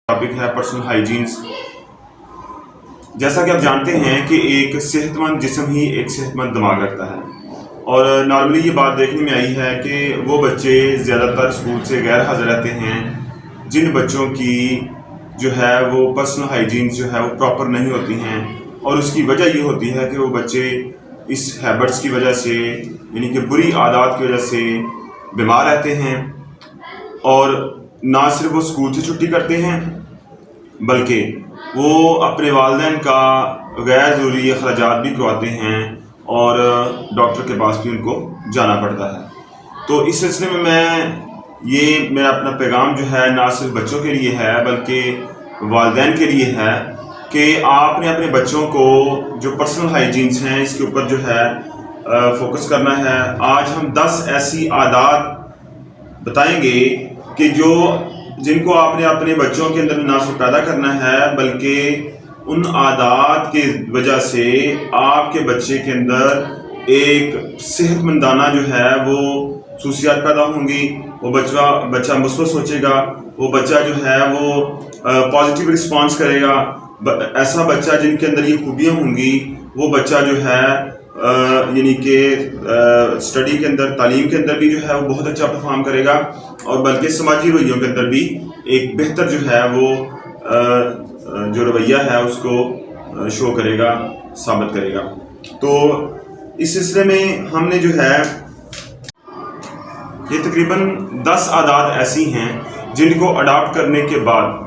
Topic ہے personal ہائیجینس۔ جیسا کہ آپ جانتے ہیں کہ ایک صحت مند جسم ہی ایک صحت مند دماغ رکھتا ہے، اور نارملی یہ بات دیکھنے میں آئی ہے کہ وہ بچے زیادہ تر اسکول سے غیر حاضر رہتے ہیں جن بچوں کی جو ہے وہ پرسنل ہائیجینس جو ہے وہ پراپر نہیں ہوتی ہیں، اور اس کی وجہ یہ ہوتی ہے کہ وہ بچے اس ہیبٹس کی وجہ سے یعنی کہ بری عادات کی وجہ سے بیمار رہتے ہیں، اور نہ صرف وہ اسکول سے چھٹی کرتے ہیں بلکہ وہ اپنے والدین کا غیر ضروری اخراجات بھی کرواتے ہیں اور ڈاکٹر کے پاس بھی ان کو جانا پڑتا ہے۔ تو اس سلسلے میں یہ میرا اپنا پیغام جو ہے نہ صرف بچوں کے لیے ہے بلکہ والدین کے لیے ہے کہ آپ نے اپنے بچوں کو جو پرسنل ہائیجینس ہیں اس کے اوپر جو ہے فوکس کرنا ہے۔ آج ہم 10 ایسی عادات بتائیں گے کہ جن کو آپ نے اپنے بچوں کے اندر نہ صرف پیدا کرنا ہے بلکہ ان عادات کی وجہ سے آپ کے بچے کے اندر ایک صحت مندانہ جو ہے وہ خصوصیات پیدا ہوں گی۔ وہ بچہ مثبت سوچے گا، وہ بچہ جو ہے وہ پازیٹیو رسپانس کرے گا۔ ایسا بچہ جن کے اندر یہ خوبیاں ہوں گی وہ بچہ جو ہے یعنی کہ اسٹڈی کے اندر، تعلیم کے اندر بھی جو ہے وہ بہت اچھا پرفارم کرے گا، اور بلکہ سماجی رویوں کے اندر بھی ایک بہتر جو ہے وہ جو رویہ ہے اس کو شو کرے گا، ثابت کرے گا۔ تو اس سلسلے میں ہم نے جو ہے یہ تقریباً 10 عادات ایسی ہیں جن کو اڈاپٹ کرنے کے بعد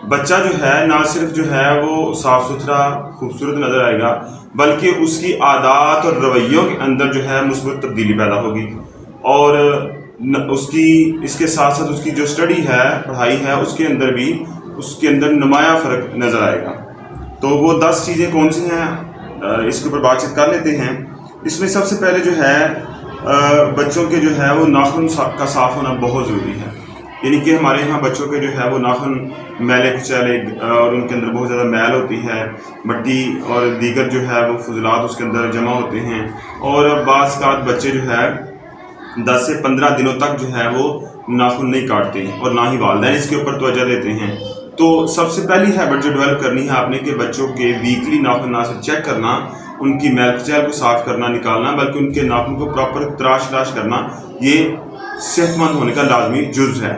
بچہ جو ہے نہ صرف جو ہے وہ صاف ستھرا خوبصورت نظر آئے گا بلکہ اس کی عادات اور رویوں کے اندر جو ہے مثبت تبدیلی پیدا ہوگی، اور اس کے ساتھ ساتھ اس کی جو اسٹڈی ہے، پڑھائی ہے، اس کے اندر بھی اس کے اندر نمایاں فرق نظر آئے گا۔ تو وہ 10 چیزیں کون سی ہیں اس کے اوپر بات چیت کر لیتے ہیں۔ اس میں سب سے پہلے جو ہے بچوں کے جو ہے وہ ناخن کا صاف ہونا بہت ضروری ہے، یعنی کہ ہمارے ہاں بچوں کے جو ہے وہ ناخن میلے کچیلے اور ان کے اندر بہت زیادہ میل ہوتی ہے، مٹی اور دیگر جو ہے وہ فضلات اس کے اندر جمع ہوتے ہیں، اور بعض اوقات بچے جو ہے 10 سے 15 دنوں تک جو ہے وہ ناخن نہیں کاٹتے اور نہ ہی والدین اس کے اوپر توجہ دیتے ہیں۔ تو سب سے پہلی ہیبٹ جو ڈیولپ کرنی ہے آپ نے کہ بچوں کے ویکلی ناخن نہ صرف چیک کرنا، ان کی میل کچیل کو صاف کرنا نکالنا، بلکہ ان کے ناخن کو پراپر تراش کرنا، یہ صحت مند ہونے کا لازمی جز ہے۔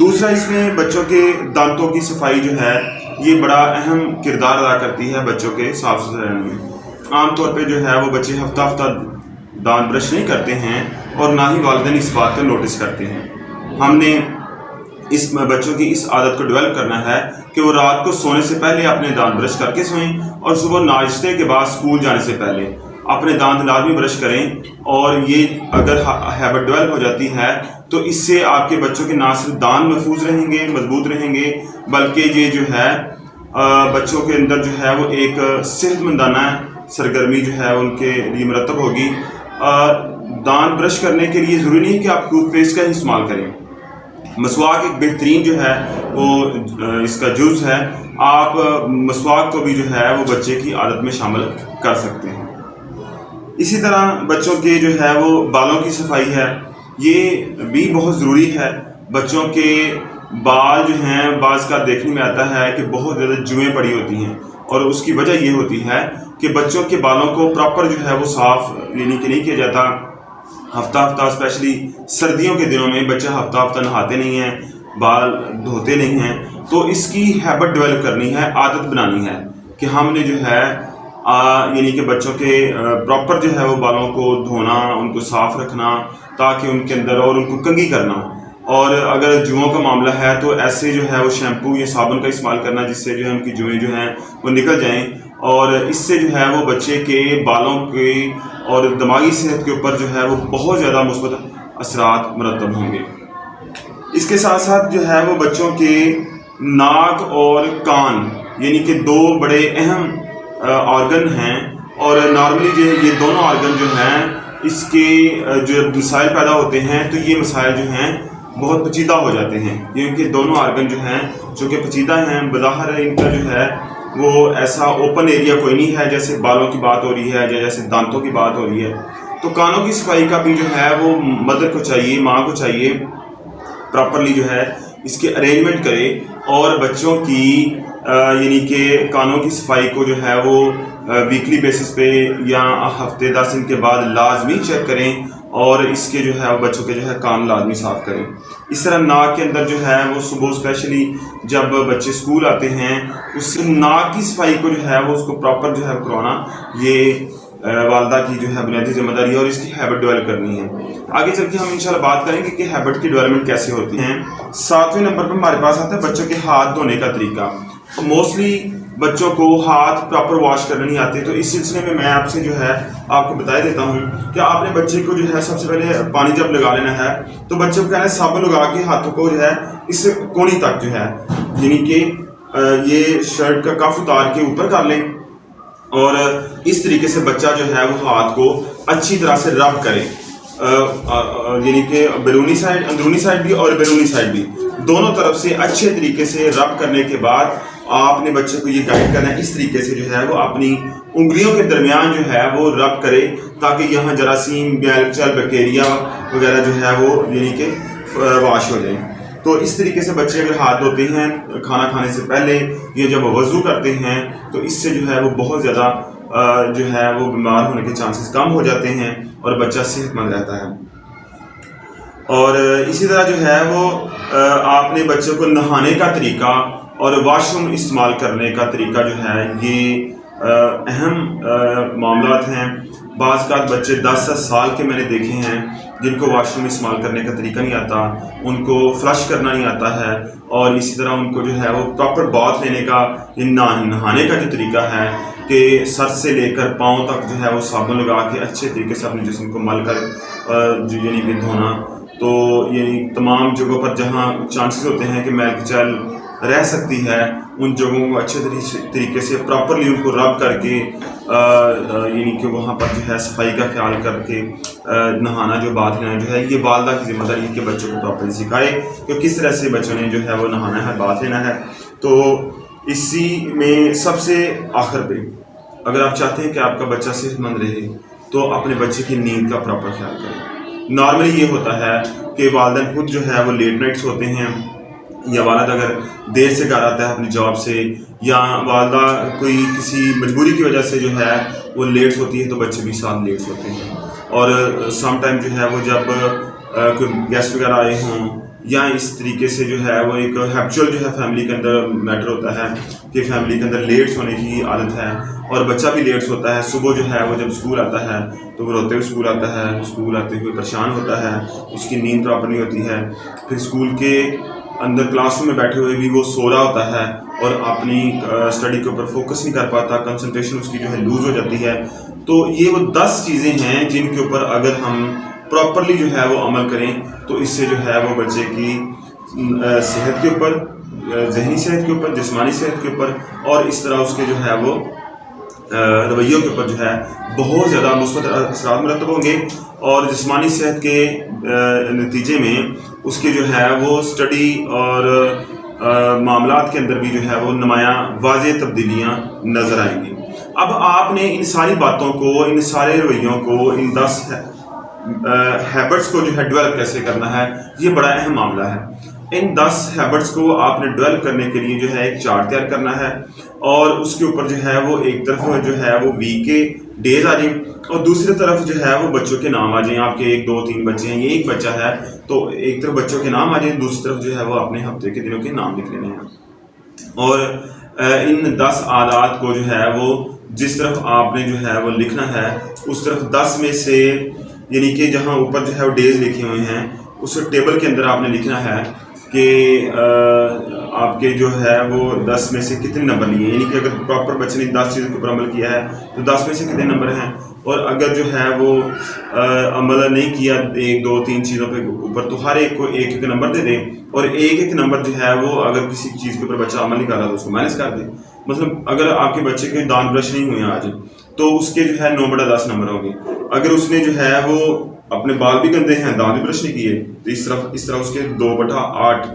دوسرا، اس میں بچوں کے دانتوں کی صفائی جو ہے یہ بڑا اہم کردار ادا کرتی ہے بچوں کے صاف ستھرے رہنے میں۔ عام طور پہ جو ہے وہ بچے ہفتہ دانت برش نہیں کرتے ہیں اور نہ ہی والدین اس بات کا نوٹس کرتے ہیں۔ ہم نے بچوں کی اس عادت کو ڈیولپ کرنا ہے کہ وہ رات کو سونے سے پہلے اپنے دانت برش کر کے سوئیں، اور صبح ناشتے کے بعد اسکول جانے سے پہلے اپنے دانت لازمی برش کریں، اور یہ اگر ہیبٹ ڈیولپ ہو جاتی ہے تو اس سے آپ کے بچوں کے نہ صرف دانت محفوظ رہیں گے، مضبوط رہیں گے، بلکہ یہ جو ہے بچوں کے اندر جو ہے وہ ایک صحت مندانہ سرگرمی جو ہے ان کے لیے مرتب ہوگی۔ دانت برش کرنے کے لیے ضروری نہیں کہ آپ ٹوتھ پیسٹ کا ہی استعمال کریں، مسواک ایک بہترین جو ہے وہ اس کا جز ہے۔ آپ مسواک کو بھی جو ہے وہ بچے کی عادت میں شامل کر سکتے ہیں۔ اسی طرح بچوں کے جو ہے وہ بالوں کی صفائی ہے، یہ بھی بہت ضروری ہے۔ بچوں کے بال جو ہیں بعض کا دیکھنے میں آتا ہے کہ بہت زیادہ جوئیں پڑی ہوتی ہیں، اور اس کی وجہ یہ ہوتی ہے کہ بچوں کے بالوں کو پراپر جو ہے وہ صاف یعنی کہ نہیں کیا جاتا۔ ہفتہ اسپیشلی سردیوں کے دنوں میں بچہ ہفتہ نہاتے نہیں ہیں، بال دھوتے نہیں ہیں، تو اس کی ہیبٹ ڈیولپ کرنی ہے، عادت بنانی ہے کہ ہم نے جو ہے یعنی کہ بچوں کے پراپر جو ہے وہ بالوں کو دھونا، ان کو صاف رکھنا تاکہ ان کے اندر، اور ان کو کنگھی کرنا، اور اگر جوؤں کا معاملہ ہے تو ایسے جو ہے وہ شیمپو یا صابن کا استعمال کرنا جس سے جو ہے ان کی جوئیں جو ہیں وہ نکل جائیں، اور اس سے جو ہے وہ بچے کے بالوں کے اور دماغی صحت کے اوپر جو ہے وہ بہت زیادہ مثبت اثرات مرتب ہوں گے۔ اس کے ساتھ ساتھ جو ہے وہ بچوں کے ناک اور کان یعنی کہ 2 بڑے اہم آرگن ہیں، اور نارملی جو ہے یہ دونوں آرگن جو ہیں اس کے جو مسائل پیدا ہوتے ہیں تو یہ مسائل جو ہیں بہت پیچیدہ ہو جاتے ہیں، کیونکہ دونوں آرگن جو ہیں جو کہ پیچیدہ ہیں، بظاہر ان کا جو ہے وہ ایسا اوپن ایریا کوئی نہیں ہے جیسے بالوں کی بات ہو رہی ہے یا جیسے دانتوں کی بات ہو رہی ہے۔ تو کانوں کی صفائی کا بھی جو ہے وہ مدر کو چاہیے، ماں کو چاہیے پراپرلی جو ہے اس کے ارینجمنٹ کرے اور بچوں کی یعنی کہ کانوں کی صفائی کو جو ہے وہ ویکلی بیسس پہ یا ہفتے 10 دن کے بعد لازمی چیک کریں اور اس کے جو ہے بچوں کے جو ہے کان لازمی صاف کریں. اس طرح ناک کے اندر جو ہے وہ صبح اسپیشلی جب بچے اسکول آتے ہیں اس ناک کی صفائی کو جو ہے وہ اس کو پراپر جو ہے کروانا یہ والدہ کی جو ہے بنیادی ذمہ داری ہے اور اس کی ہیبٹ ڈیولپ کرنی ہے. آگے چل کے ہم انشاءاللہ بات کریں گے کہ ہیبٹ کی ڈیولپمنٹ کیسے ہوتی ہیں. 7ویں نمبر پر ہمارے پاس آتا ہے بچوں کے ہاتھ دھونے کا طریقہ. موسٹلی بچوں کو ہاتھ پراپر واش کرنے نہیں آتے, تو اس سلسلے میں آپ سے جو ہے آپ کو بتا دیتا ہوں کہ آپ نے بچے کو جو ہے سب سے پہلے پانی جب لگا لینا ہے تو بچے کو کہنا ہے صابن لگا کے ہاتھوں کو جو ہے اس کونی تک جو ہے یعنی کہ یہ شرٹ کا کف اتار کے اوپر کر لیں اور اس طریقے سے بچہ جو ہے وہ ہاتھ کو اچھی طرح سے رب کرے, یعنی کہ بیرونی سائڈ, اندرونی سائڈ بھی اور بیرونی سائڈ بھی, دونوں طرف سے اچھے طریقے سے رب کرنے کے بعد آپ نے بچے کو یہ گائیڈ کرنا ہے اس طریقے سے جو ہے وہ اپنی انگلیوں کے درمیان جو ہے وہ رب کرے تاکہ یہاں جراثیم بیکٹیریا وغیرہ جو ہے وہ یعنی کہ واش ہو جائیں. تو اس طریقے سے بچے اگر ہاتھ دھوتے ہیں کھانا کھانے سے پہلے یا جب وضو کرتے ہیں تو اس سے جو ہے وہ بہت زیادہ جو ہے وہ بیمار ہونے کے چانسز کم ہو جاتے ہیں اور بچہ صحت مند رہتا ہے. اور اسی طرح جو ہے وہ آپ نے بچوں کو نہانے کا طریقہ اور واش روم استعمال کرنے کا طریقہ جو ہے یہ اہم معاملات ہیں. بعض کا بچے 10 سال کے میں نے دیکھے ہیں جن کو واش روم استعمال کرنے کا طریقہ نہیں آتا, ان کو فلش کرنا نہیں آتا ہے, اور اسی طرح ان کو جو ہے وہ پراپر باتھ لینے کا نہانے کا جو طریقہ ہے کہ سر سے لے کر پاؤں تک جو ہے وہ صابن لگا کے اچھے طریقے سے اپنے جسم کو مل کر یعنی کہ دھونا. تو یعنی تمام جگہوں پر جہاں چانسز ہوتے ہیں کہ میل کچیل رہ سکتی ہے ان جگہوں کو اچھے طریقے سے پراپرلی ان کو رب کر کے یعنی کہ وہاں پر جو ہے صفائی کا خیال کر کے نہانا جو باتھ لینا جو ہے یہ والدہ کی ذمہ داری ہے کہ بچوں کو پراپرلی سکھائے کہ کس طرح سے بچوں نے جو ہے وہ نہانا ہے باتھ لینا ہے. تو اسی میں سب سے آخر پہ اگر آپ چاہتے ہیں کہ آپ کا بچہ صحت مند رہے تو اپنے بچے کی نیند کا پراپر خیال کریں. نارملی یہ ہوتا ہے کہ والدین خود جو ہے وہ لیٹ نائٹس ہوتے ہیں یا والد اگر دیر سے گھر آتا ہے اپنی جاب سے یا والدہ کوئی کسی مجبوری کی وجہ سے جو ہے وہ لیٹس ہوتی ہے تو بچے بھی ساتھ لیٹس ہوتے ہیں. اور سم ٹائم جو ہے وہ جب کوئی گیسٹ وغیرہ آئے ہوں یا اس طریقے سے جو ہے وہ ایک ہیبچول جو ہے فیملی کے اندر میٹر ہوتا ہے کہ فیملی کے اندر لیٹس ہونے کی عادت ہے اور بچہ بھی لیٹس ہوتا ہے. صبح جو ہے وہ جب اسکول آتا ہے تو وہ روتے ہوئے اسکول آتا ہے, اسکول آتے ہوئے پریشان ہوتا ہے, اس کی نیند پراپر نہیں ہوتی ہے, پھر اسکول کے اندر کلاس روم میں بیٹھے ہوئے بھی وہ سو رہا ہوتا ہے اور اپنی اسٹڈی کے اوپر فوکس نہیں کر پاتا, کنسنٹریشن اس کی جو ہے لوز ہو جاتی ہے. تو یہ وہ 10 چیزیں ہیں جن کے اوپر اگر ہم پراپرلی جو ہے وہ عمل کریں تو اس سے جو ہے وہ بچے کی صحت کے اوپر, ذہنی صحت کے اوپر, جسمانی صحت کے اوپر اور اس طرح اس کے جو ہے وہ رویوں کے اوپر جو ہے بہت زیادہ مثبت اثرات مرتب ہوں گے اور جسمانی صحت کے نتیجے میں اس کے جو ہے وہ اسٹڈی اور معاملات کے اندر بھی جو ہے وہ نمایاں واضح تبدیلیاں نظر آئیں گی. اب آپ نے ان ساری باتوں کو, ان سارے رویوں کو, ان 10 ہیبٹس کو جو ہے ڈیولپ کیسے کرنا ہے یہ بڑا اہم معاملہ ہے. ان 10 ہیبٹس کو آپ نے ڈیولپ کرنے کے لیے جو ہے ایک چارٹ تیار کرنا ہے اور اس کے اوپر جو ہے وہ ایک طرف جو ہے وہ ویک کے ڈیز آ جائیں اور دوسری طرف جو ہے وہ بچوں کے نام آ جائیں. آپ کے 1 2 3 بچے ہیں, یہ ایک بچہ ہے تو ایک طرف بچوں کے نام آ جائیں, دوسری طرف جو ہے وہ اپنے ہفتے کے دنوں کے نام لکھ لینے ہیں. اور ان 10 عادات کو جو ہے وہ جس طرف آپ نے جو ہے وہ لکھنا ہے اس طرف 10 میں سے یعنی کہ جہاں اوپر جو ہے وہ ڈیز لکھے ہوئے ہیں اس ٹیبل کے اندر آپ نے لکھنا ہے کہ آپ کے جو ہے وہ 10 میں سے کتنے نمبر لیے, یعنی کہ اگر پراپر بچے نے 10 چیزوں کے اوپر عمل کیا ہے تو 10 میں سے کتنے نمبر ہیں, اور اگر جو ہے وہ عمل نہیں کیا 1 2 3 چیزوں پہ اوپر تو ہر ایک کو 1 1 نمبر دے دیں اور 1 1 نمبر جو ہے وہ اگر کسی چیز کے اوپر بچہ عمل نہیں کر رہا تو اس کو مائنس کر دیں. مطلب اگر آپ کے بچے کے دانت برش نہیں ہوئے آج تو اس کے جو ہے 9/10 نمبر ہوں گے. اگر اس نے جو ہے وہ اپنے بال بھی گندے ہیں, دانت بھی برش نہیں کیے تو اس طرح اس کے 2/8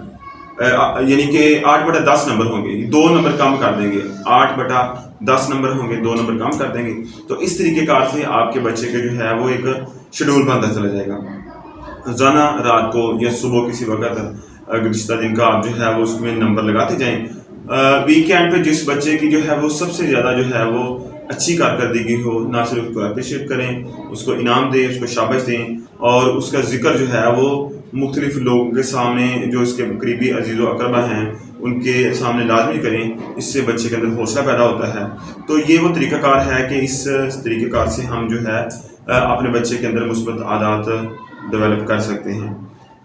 یعنی کہ 8/10 نمبر ہوں گے, 2 نمبر کم کر دیں گے, 8/10 نمبر ہوں گے, 2 نمبر کم کر دیں گے. تو اس طریقے کار سے آپ کے بچے کے جو ہے وہ ایک شیڈول بنتا چلا جائے گا. روزانہ رات کو یا صبح کسی وقت گزشتہ دن کا آپ جو ہے وہ اس میں نمبر لگاتے جائیں. ویکینڈ پہ جس بچے کی جو ہے وہ سب سے زیادہ جو ہے وہ اچھی کارکردگی ہو، نہ صرف اس کو اپریشیٹ کریں، اس کو انعام دیں، اس کو شاباش دیں، اور اس کا ذکر جو ہے وہ مختلف لوگوں کے سامنے جو اس کے قریبی عزیز و اقربا ہیں ان کے سامنے لازمی کریں. اس سے بچے کے اندر حوصلہ پیدا ہوتا ہے. تو یہ وہ طریقہ کار ہے کہ اس طریقہ کار سے ہم جو ہے اپنے بچے کے اندر مثبت عادات ڈیولپ کر سکتے ہیں.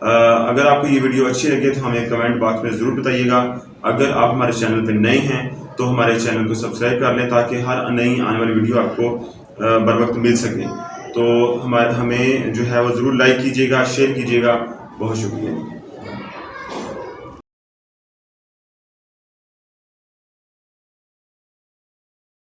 اگر آپ کو یہ ویڈیو اچھی لگے تو ہمیں کمنٹ باکس میں ضرور بتائیے گا. اگر آپ ہمارے چینل پہ نئے ہیں تو ہمارے چینل کو سبسکرائب کر لیں تاکہ ہر نئی آنے والی ویڈیو آپ کو بر وقت مل سکے. تو ہمیں جو ہے وہ ضرور لائک کیجیے گا، شیئر کیجیے گا. بہت شکریہ.